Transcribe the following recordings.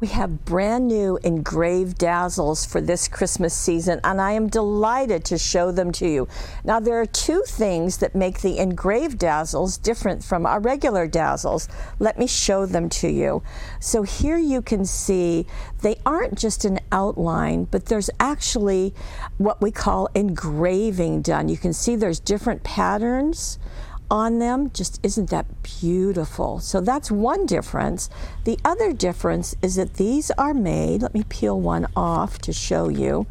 We have brand new engraved dazzles for this Christmas season, and I am delighted to show them to you. Now, there are two things that make the engraved dazzles different from our regular dazzles. Let me show them to you. So here you can see they aren't just an outline, but there's actually what we call engraving done. You can see there's different patterns on them. Just isn't that beautiful? So that's one difference. The other difference is that these are made, let me peel one off to show you.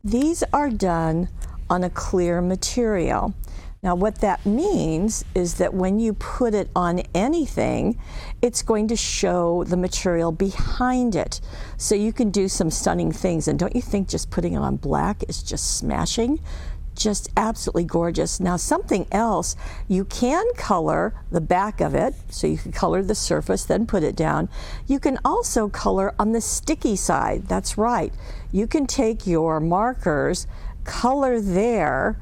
These are done on a clear material. Now what that means is that when you put it on anything, it's going to show the material behind it. So you can do some stunning things. And don't you think just putting it on black is just smashing? Just absolutely gorgeous. Now something else, you can color the back of it, so you can color the surface, then put it down. You can also color on the sticky side. That's right. You can take your markers, color there,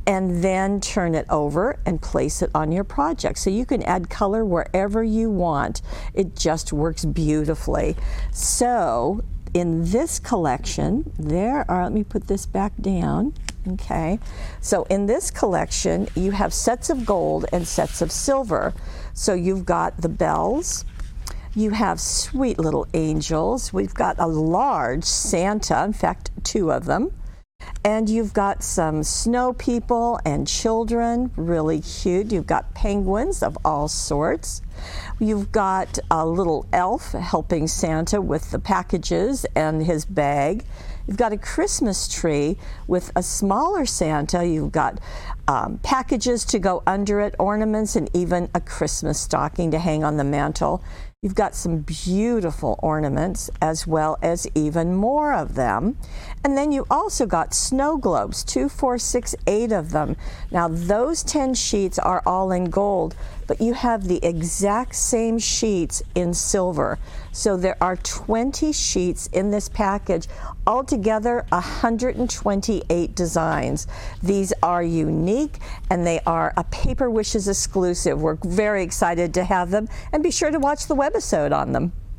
and then turn it over and place it on your project. So you can add color wherever you want. It just works beautifully. So in this collection, there are, let me put this back down. Okay, so in this collection, you have sets of gold and sets of silver. So you've got the bells, you have sweet little angels, we've got a large Santa, in fact, two of them, and you've got some snow people and children, really cute. You've got penguins of all sorts. You've got a little elf helping Santa with the packages and his bag. You've got a Christmas tree with a smaller Santa. You've got packages to go under it, ornaments, and even a Christmas stocking to hang on the mantle. You've got some beautiful ornaments as well as even more of them. And then you also got snow globes, 2, 4, 6, 8 of them. Now those 10 sheets are all in gold, but you have the exact same sheets in silver. So there are 20 sheets in this package, altogether 128 designs. These are unique and they are a Paper Wishes exclusive. We're very excited to have them, and be sure to watch the webisode on them.